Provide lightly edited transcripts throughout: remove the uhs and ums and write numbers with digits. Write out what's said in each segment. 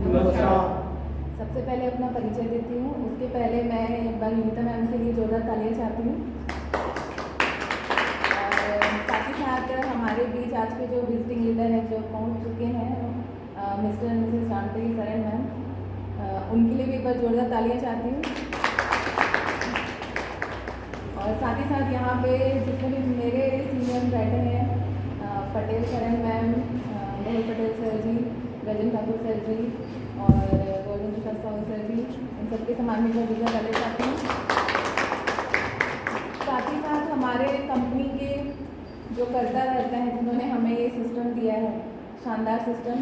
नमस्कार। सबसे पहले अपना परिचय देती हूँ। उसके पहले मैं एक बार नीता मैम के लिए जोरदार तालियां चाहती हूँ। और साथ ही साथ हमारे बीच आज के जो विजिटिंग लीडर हैं जो पहुँच चुके हैं mister and Mrs Shanti Saran ma'am, उनके लिए भी एक बार जोरदार तालियां चाहती हूँ। और साथ ही साथ यहाँ पे जितने भी मेरे सीनियर बैठे हैं, पटेल सरन मैम, मोहन पटेल सर जी, रजन ठाकुर सर जी और गोल्डन प्रसाद साहू सर जी, इन सबके समान में जोरदार तालियां चाहती हूँ। साथ ही साथ हमारे कंपनी के जो कर्ता रहते हैं जिन्होंने हमें ये सिस्टम दिया है, शानदार सिस्टम,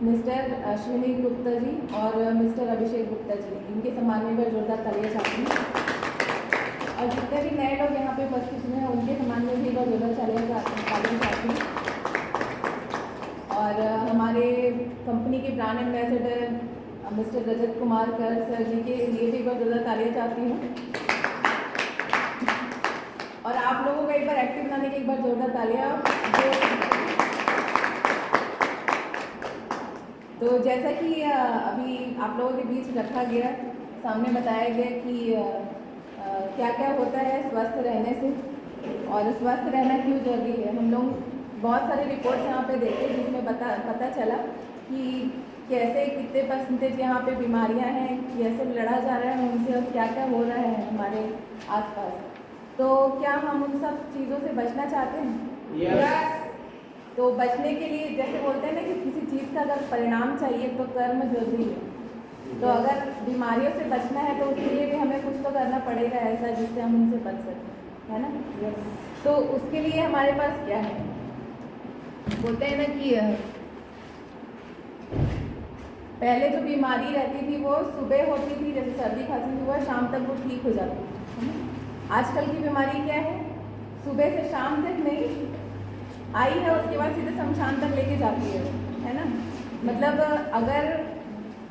मिस्टर अश्विनी गुप्ता जी और मिस्टर अभिषेक गुप्ता जी, इनके सम्मान में मैं जोरदार तालियां चाहती हूँ। और जितने भी नए लोग यहाँ पे उपस्थित हुए हैं उनके सम्मान में भी मैं जोरदार तालियां चाहती हूँ। और हमारे कंपनी के brand ambassador mister Rajat Kumar कर सर जी के लिए भी बहुत ज़्यादा तालियां चाहती हूँ। और आप लोगों को एक बार एक्टिव बनाने की एक बार जोरदार तालियां। तो जैसा कि अभी आप लोगों के बीच रखा गया, सामने बताया गया कि क्या क्या होता है स्वस्थ रहने से और स्वस्थ रहना क्यों जरूरी है। हम लोग बहुत सारे रिपोर्ट्स यहाँ पे देखे जिसमें पता चला कि कैसे कितने परसेंटेज यहाँ पे बीमारियाँ हैं, कैसे लड़ा जा रहा है उनसे और क्या क्या हो रहा है हमारे आसपास। तो क्या हम उन सब चीज़ों से बचना चाहते हैं? Yes. तो बचने के लिए जैसे बोलते हैं ना कि किसी चीज़ का अगर परिणाम चाहिए तो कर्म जरूरी है। तो अगर बीमारियों से बचना है तो उसके लिए भी हमें कुछ तो करना पड़ेगा ऐसा जिससे हम उनसे बच सकें, है ना? तो उसके लिए हमारे पास क्या है, बोलते हैं ना कि पहले जो बीमारी रहती थी वो सुबह होती थी, जैसे सर्दी खांसी हुआ शाम तक वो ठीक हो जाती थी। आजकल की बीमारी क्या है, सुबह से शाम तक नहीं आई है उसके बाद सीधे शमशान तक लेके जाती है ना? मतलब अगर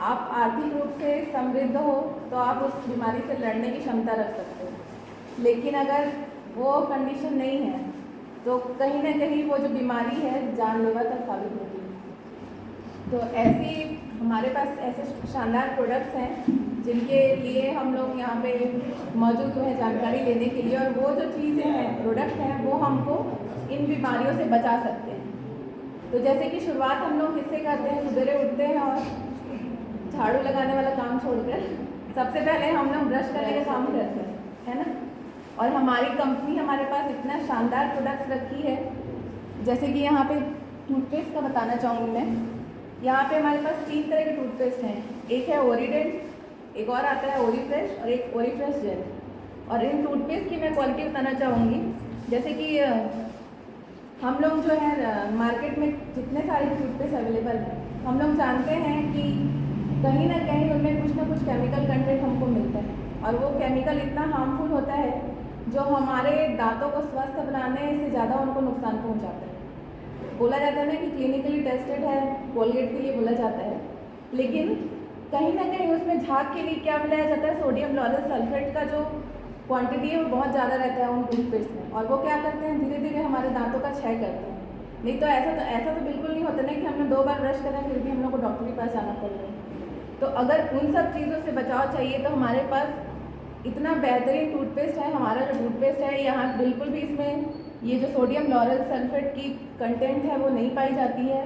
आप आर्थिक रूप से समृद्ध हो तो आप उस बीमारी से लड़ने की क्षमता रख सकते हो, लेकिन अगर वो कंडीशन नहीं है तो कहीं ना कहीं वो जो बीमारी है जानलेवा तक साबित होती है। तो ऐसी हमारे पास ऐसे शानदार प्रोडक्ट्स हैं जिनके लिए हम लोग यहाँ पे मौजूद हुए हैं जानकारी लेने के लिए, और वो जो चीज़ें हैं, प्रोडक्ट हैं, वो हमको इन बीमारियों से बचा सकते हैं। तो जैसे कि शुरुआत हम लोग किससे करते हैं, सवेरे उठते हैं और झाड़ू लगाने वाला काम छोड़कर सबसे पहले हम लोग ब्रश करने का काम करते हैं, है ना? और हमारी कंपनी हमारे पास इतना शानदार प्रोडक्ट्स रखी है, जैसे कि यहाँ पे टूथपेस्ट का बताना चाहूँगी मैं। यहाँ पे हमारे पास 3 तरह के टूथपेस्ट हैं, एक है ओरिडेंट, एक और आता है ओरीफ्रेश और एक ओरीफ्रेश जेल। और इन टूथपेस्ट की मैं क्वालिटी बताना चाहूँगी। जैसे कि हम लोग जो है मार्केट में जितने सारे टूथपेस्ट अवेलेबल हैं, हम लोग जानते हैं कि कहीं ना कहीं उनमें कुछ ना कुछ केमिकल कंटेंट हमको मिलता है, और वो केमिकल इतना हार्मफुल होता है जो हमारे दांतों को स्वस्थ बनाने से ज़्यादा उनको नुकसान पहुंचाता है। बोला जाता है ना कि क्लिनिकली टेस्टेड है, कोलगेट के लिए बोला जाता है, लेकिन कहीं ना कहीं उसमें झाग के लिए क्या मिलाया जाता है, सोडियम लॉरेल सल्फेट का जो क्वांटिटी है वो बहुत ज़्यादा रहता है उन टूथपेस्ट में, और वो क्या करते हैं, धीरे धीरे हमारे दांतों का क्षय करते हैं। नहीं तो ऐसा तो बिल्कुल नहीं होता ना कि हमने 2 बार ब्रश करें फिर भी हम लोग को डॉक्टर के पास जाना पड़ रहा है। तो अगर उन सब चीज़ों से बचाव चाहिए तो हमारे पास इतना बेहतरीन टूथपेस्ट है। हमारा जो टूथपेस्ट है यहाँ बिल्कुल भी इसमें ये जो सोडियम लॉरेल सल्फेट की कंटेंट है वो नहीं पाई जाती है।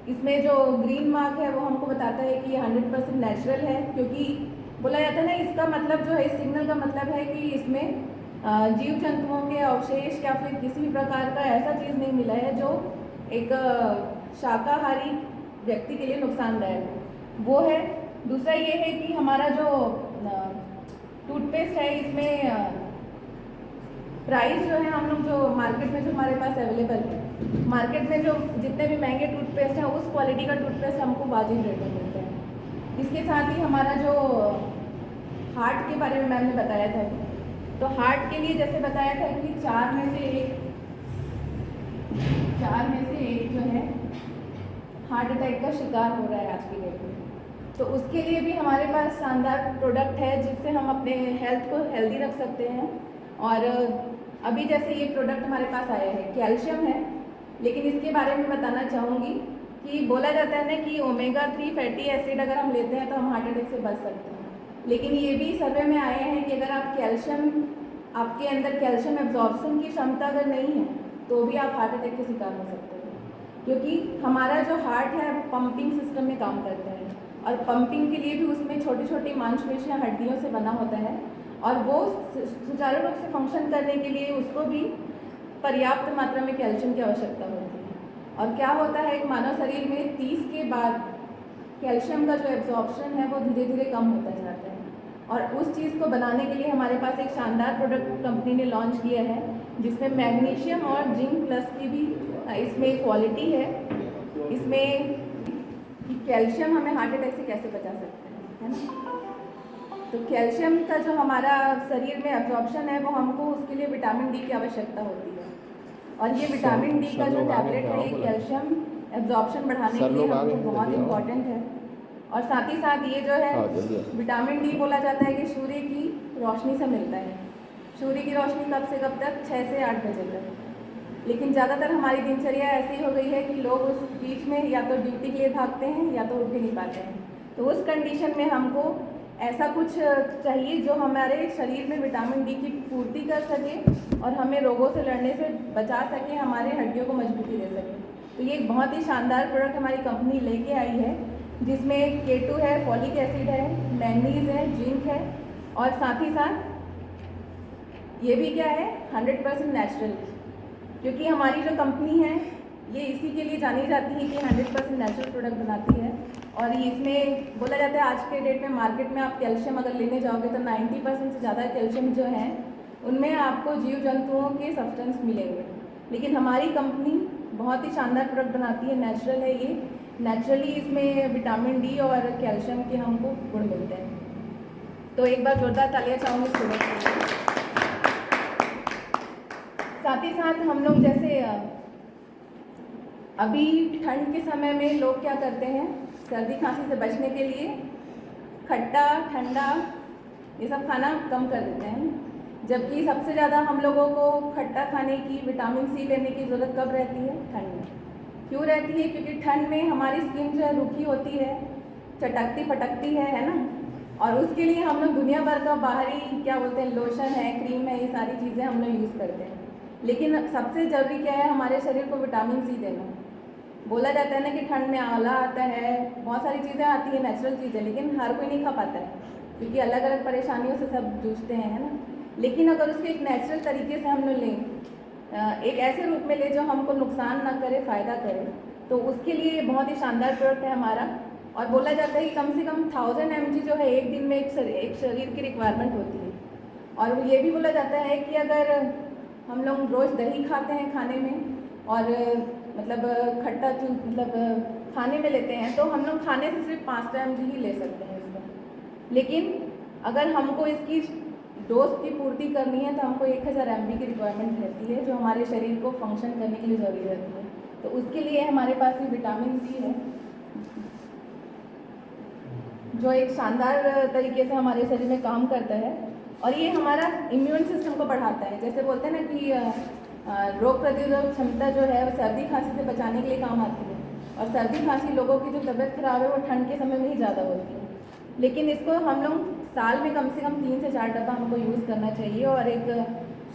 इसमें जो ग्रीन मार्क है वो हमको बताता है कि ये 100% नेचुरल है, क्योंकि बोला जाता है ना, इसका मतलब जो है, इस सिग्नल का मतलब है कि इसमें जीव जंतुओं के अवशेष या फिर किसी भी प्रकार का ऐसा चीज़ नहीं मिला है जो एक शाकाहारी व्यक्ति के लिए नुकसानदायक वो है। दूसरा ये है कि हमारा जो टूथपेस्ट है इसमें प्राइस जो है, हम लोग जो मार्केट में जो हमारे पास अवेलेबल है, मार्केट में जो जितने भी महंगे टूथपेस्ट हैं उस क्वालिटी का टूथपेस्ट हमको वाजिब रेट में मिलता है। इसके साथ ही हमारा जो हार्ट के बारे में मैम ने बताया था, तो हार्ट के लिए जैसे बताया था कि 4 में से एक जो है हार्ट अटैक का शिकार हो रहा है आज की डेट में। तो उसके लिए भी हमारे पास शानदार प्रोडक्ट है जिससे हम अपने हेल्थ को हेल्दी रख सकते हैं। और अभी जैसे ये प्रोडक्ट हमारे पास आया है, कैल्शियम है, लेकिन इसके बारे में बताना चाहूँगी कि बोला जाता है ना कि ओमेगा 3 फैटी एसिड अगर हम लेते हैं तो हम हार्ट अटैक से बच सकते हैं, लेकिन ये भी सर्वे में आए हैं कि अगर आप आपके अंदर कैल्शियम एब्जॉर्प्शन की क्षमता अगर नहीं है तो भी आप हार्ट अटैक के शिकार हो सकते हैं, क्योंकि हमारा जो हार्ट है वो पंपिंग सिस्टम में काम करता है और पंपिंग के लिए भी उसमें छोटी छोटी मांसपेशियां हड्डियों से बना होता है और वो सुचारू रूप से फंक्शन करने के लिए उसको भी पर्याप्त मात्रा में कैल्शियम की आवश्यकता होती है। और क्या होता है, एक मानव शरीर में 30 के बाद कैल्शियम का जो एब्जॉर्प्शन है वो धीरे धीरे कम होता जाता है और उस चीज़ को बनाने के लिए हमारे पास एक शानदार प्रोडक्ट कंपनी ने लॉन्च किया है जिसमें मैग्नीशियम और जिंक प्लस की भी इसमें क्वालिटी है। इसमें कैल्शियम हमें हार्ट अटैक से कैसे बचा सकते हैं, है ना। तो कैल्शियम का जो हमारा शरीर में एब्जॉर्प्शन है वो हमको उसके लिए विटामिन डी की आवश्यकता होती है और ये विटामिन डी का जो टैबलेट है ये कैल्शियम एब्जॉर्प्शन बढ़ाने के लिए हमको बहुत इम्पॉर्टेंट है। और साथ ही साथ ये जो है विटामिन डी बोला जाता है कि सूर्य की रोशनी से मिलता है। सूर्य की रोशनी कब से कब तक? 6 से 8 बजे तक। लेकिन ज़्यादातर हमारी दिनचर्या ऐसी हो गई है कि लोग उस बीच में या तो ड्यूटी के लिए भागते हैं या तो उठ भी नहीं पाते हैं। तो उस कंडीशन में हमको ऐसा कुछ चाहिए जो हमारे शरीर में विटामिन डी की पूर्ति कर सके और हमें रोगों से लड़ने से बचा सके, हमारे हड्डियों को मजबूती दे सके। तो ये एक बहुत ही शानदार प्रोडक्ट हमारी कंपनी लेके आई है जिसमें K2 है, फॉलिक एसिड है, मैंगनीज है, जिंक है और साथ ही साथ ये भी क्या है 100% नेचुरल, क्योंकि हमारी जो कंपनी है ये इसी के लिए जानी जाती है कि 100% नेचुरल प्रोडक्ट बनाती है। और इसमें बोला जाता है आज के डेट में मार्केट में आप कैल्शियम अगर लेने जाओगे तो 90% से ज़्यादा कैल्शियम जो है उनमें आपको जीव जंतुओं के सब्सटेंस मिलेंगे, लेकिन हमारी कंपनी बहुत ही शानदार प्रोडक्ट बनाती है, नेचुरल है ये। नेचुरली इसमें विटामिन डी और कैल्शियम के हमको गुण मिलते हैं। तो एक बार जोरदार तालियां चाहूँगी प्रोडक्ट के लिए। साथ ही साथ हम लोग जैसे अभी ठंड के समय में लोग क्या करते हैं, सर्दी खांसी से बचने के लिए खट्टा ठंडा ये सब खाना कम कर देते हैं, जबकि सबसे ज़्यादा हम लोगों को खट्टा खाने की, विटामिन सी लेने की ज़रूरत कब रहती है? ठंड में। क्यों रहती है? क्योंकि ठंड में हमारी स्किन जो है रूखी होती है, चटकती फटकती है ना। और उसके लिए हम लोग दुनिया भर का बाहरी क्या बोलते हैं लोशन है, क्रीम है, ये सारी चीज़ें हम लोग यूज़ करते हैं, लेकिन सबसे ज़रूरी क्या है हमारे शरीर को विटामिन सी देना। बोला जाता है ना कि ठंड में आंवला आता है, बहुत सारी चीज़ें आती हैं नेचुरल चीज़ें, लेकिन हर कोई नहीं खा पाता है क्योंकि अलग अलग परेशानियों से सब जूझते हैं, है ना। लेकिन अगर उसके एक नेचुरल तरीके से हम लोग लें, एक ऐसे रूप में ले जो हमको नुकसान ना करे, फ़ायदा करे, तो उसके लिए बहुत ही शानदार प्रोडक्ट है हमारा। और बोला जाता है कि कम से कम 1000 mg जो है एक दिन में एक शरीर की रिक्वायरमेंट होती है। और ये भी बोला जाता है कि अगर हम लोग रोज़ दही खाते हैं खाने में और मतलब खट्टा मतलब खाने में लेते हैं तो हम लोग खाने से सिर्फ 500 mg ही ले सकते हैं इसका, लेकिन अगर हमको इसकी डोज की पूर्ति करनी है तो हमको 1000 mg की रिक्वायरमेंट रहती है जो हमारे शरीर को फंक्शन करने के लिए ज़रूरी रहती है। तो उसके लिए हमारे पास ये विटामिन सी है जो एक शानदार तरीके से हमारे शरीर में काम करता है और ये हमारा इम्यून सिस्टम को बढ़ाता है। जैसे बोलते हैं ना कि रोग प्रतिरोधक क्षमता जो है वो सर्दी खांसी से बचाने के लिए काम आती है, और सर्दी खांसी लोगों की जो तबीयत खराब है वो ठंड के समय में ही ज़्यादा होती है, लेकिन इसको हम लोग साल में कम से कम 3 से 4 डब्बा हमको यूज़ करना चाहिए और एक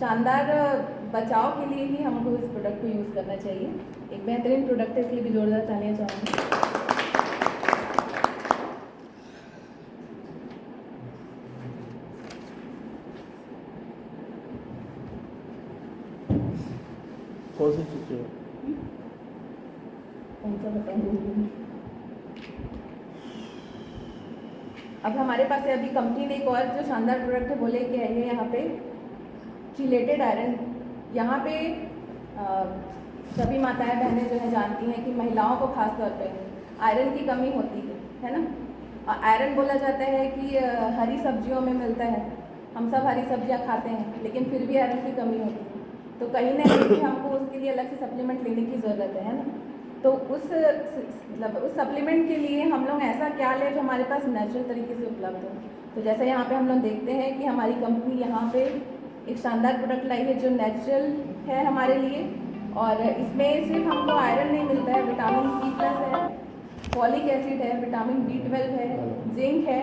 शानदार बचाव के लिए ही हमको इस प्रोडक्ट को यूज़ करना चाहिए। एक बेहतरीन प्रोडक्ट है, इसके लिए भी जोरदार तालियां चाहूँगी। कौन सी चीज़ें? कौन सा बताऊँ? अब हमारे पास अभी कंपनी ने एक और जो शानदार प्रोडक्ट है बोले कि है यहाँ पे चिलेटेड आयरन। यहाँ पे सभी माताएं बहनें जो है जानती हैं कि महिलाओं को खास तौर पे आयरन की कमी होती है ना। और आयरन बोला जाता है कि हरी सब्जियों में मिलता है, हम सब हरी सब्जियाँ खाते हैं लेकिन फिर भी आयरन की कमी होती है, तो कहीं ना कहीं हमको उसके लिए अलग से सप्लीमेंट लेने की ज़रूरत है ना। तो उस सप्लीमेंट के लिए हम लोग ऐसा क्या लें जो हमारे पास नेचुरल तरीके से उपलब्ध हो। तो जैसे यहाँ पे हम लोग देखते हैं कि हमारी कंपनी यहाँ पे एक शानदार प्रोडक्ट लाई है जो नेचुरल है हमारे लिए, और इसमें सिर्फ हमको आयरन नहीं मिलता है, विटामिन C+ है, फॉलिक एसिड है, विटामिन B12 है, जिंक है,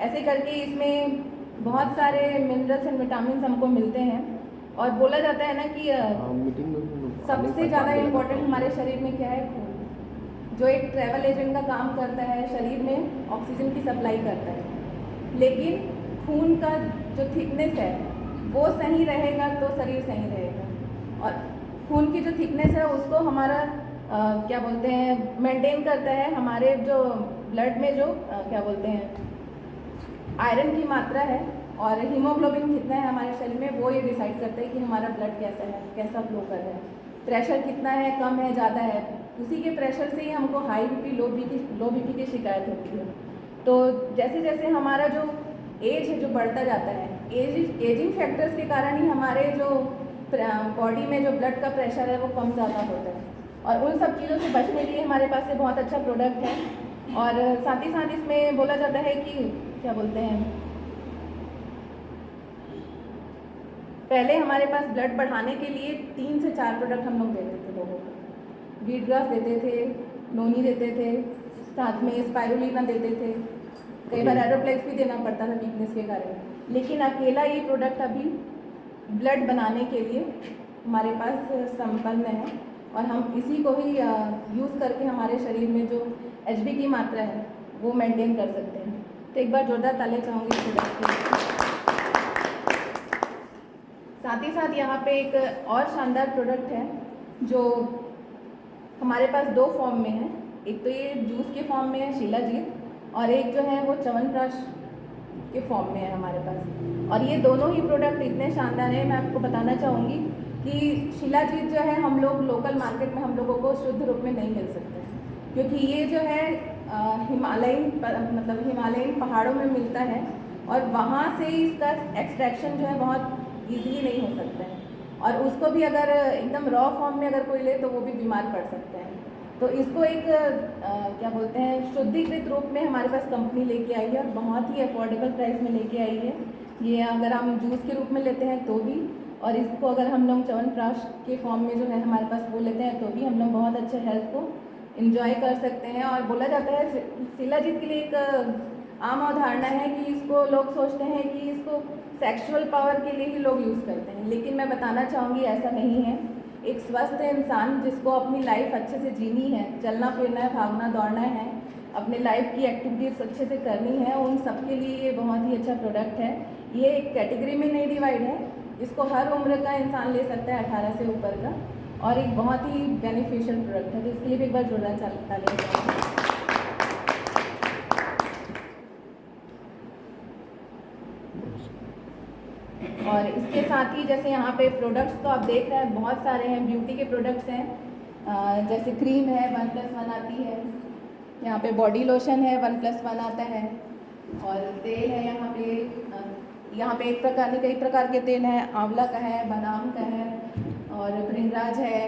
ऐसे करके इसमें बहुत सारे मिनरल्स एंड विटामिन हमको मिलते हैं। और बोला जाता है ना कि सबसे ज़्यादा इम्पोर्टेंट हमारे शरीर में क्या है? खून, जो एक ट्रैवल एजेंट का काम करता है, शरीर में ऑक्सीजन की सप्लाई करता है। लेकिन खून का जो थिकनेस है वो सही रहेगा तो शरीर सही रहेगा, और खून की जो थिकनेस है उसको हमारा क्या बोलते हैं, मेंटेन करता है हमारे जो ब्लड में जो क्या बोलते हैं आयरन की मात्रा है और हीमोग्लोबिन कितना है हमारे शरीर में, वो ये डिसाइड करता है कि हमारा ब्लड कैसा है, कैसा फ्लो कर रहा है, प्रेशर कितना है, कम है, ज़्यादा है। उसी के प्रेशर से ही हमको हाई BP लो BP की शिकायत होती है। तो जैसे जैसे हमारा जो एज है जो बढ़ता जाता है, एजिंग फैक्टर्स के कारण ही हमारे जो बॉडी में जो ब्लड का प्रेशर है वो कम ज़्यादा होता है। और उन सब चीज़ों से बचने के लिए हमारे पास से बहुत अच्छा प्रोडक्ट है। और साथ ही साथ इसमें बोला जाता है कि क्या बोलते हैं, पहले हमारे पास ब्लड बढ़ाने के लिए 3 से 4 प्रोडक्ट हम लोग देते थे लोगों को। वीट ग्रास देते थे, नोनी देते थे, साथ में स्पाइरुलिना देते थे, कई बार एरोप्लेक्स भी देना पड़ता था वीकनेस के कारण। लेकिन अकेला ये प्रोडक्ट अभी ब्लड बनाने के लिए हमारे पास संपन्न है, और हम इसी को ही यूज़ करके हमारे शरीर में जो HB की मात्रा है वो मेंटेन कर सकते हैं। तो एक बार जोरदार तालियां चाहूँगी इस प्रोडक्ट के लिए। साथ ही साथ यहाँ पे एक और शानदार प्रोडक्ट है जो हमारे पास 2 फॉर्म में है। एक तो ये जूस के फॉर्म में है शिलाजीत, और एक जो है वो च्यवनप्राश के फॉर्म में है हमारे पास। और ये दोनों ही प्रोडक्ट इतने शानदार हैं, मैं आपको बताना चाहूँगी कि शिलाजीत जो है हम लोग लोकल मार्केट में हम लोगों को शुद्ध रूप में नहीं मिल सकते हैं, क्योंकि ये जो है हिमालयन पहाड़ों में मिलता है, और वहाँ से इसका एक्सट्रैक्शन जो है बहुत ईजीली नहीं हो सकता है, और उसको भी अगर एकदम रॉ फॉर्म में अगर कोई ले तो वो भी बीमार पड़ सकते हैं। तो इसको एक क्या बोलते हैं शुद्धिकृत रूप में हमारे पास कंपनी लेके आई है, और बहुत ही अफोर्डेबल प्राइस में लेके आई है। ये अगर हम जूस के रूप में लेते हैं तो भी, और इसको अगर हम लोग च्यवनप्राश के फॉर्म में जो है हमारे पास वो लेते हैं तो भी हम लोग बहुत अच्छे हेल्थ को इंजॉय कर सकते हैं। और बोला जाता है शिलाजीत के लिए एक आम अवधारणा है कि इसको लोग सोचते हैं कि इसको सेक्सुअल पावर के लिए ही लोग यूज़ करते हैं, लेकिन मैं बताना चाहूँगी ऐसा नहीं है। एक स्वस्थ इंसान जिसको अपनी लाइफ अच्छे से जीनी है, चलना फिरना है, भागना दौड़ना है, अपने लाइफ की एक्टिविटीज़ अच्छे से करनी है, उन सब के लिए ये बहुत ही अच्छा प्रोडक्ट है। ये एक कैटेगरी में नहीं डिवाइड है, इसको हर उम्र का इंसान ले सकता है, 18 से ऊपर का, और एक बहुत ही बेनिफिशियल प्रोडक्ट है। तो इसके लिए भी एक बार जोरदार तालियां। और इसके साथ ही जैसे यहाँ पे प्रोडक्ट्स तो आप देख रहे हैं बहुत सारे हैं, ब्यूटी के प्रोडक्ट्स हैं, जैसे क्रीम है 1+1 आती है, यहाँ पे बॉडी लोशन है 1+1 आता है, और तेल है यहाँ पे कई प्रकार के तेल हैं, आंवला का है, बादाम का है, और भृंगराज है,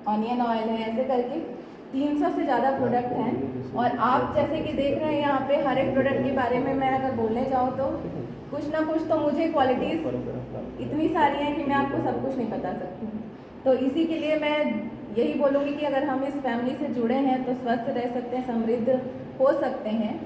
ऑनियन ऑयल है, ऐसे करके 300 से ज़्यादा प्रोडक्ट हैं। और आप जैसे कि देख रहे हैं यहाँ पे हर एक प्रोडक्ट के बारे में मैं अगर बोलने जाऊँ तो कुछ ना कुछ तो मुझे क्वालिटीज़ इतनी सारी हैं कि मैं आपको सब कुछ नहीं बता सकती हूँ। तो इसी के लिए मैं यही बोलूँगी कि अगर हम इस फैमिली से जुड़े हैं तो स्वस्थ रह सकते हैं, समृद्ध हो सकते हैं।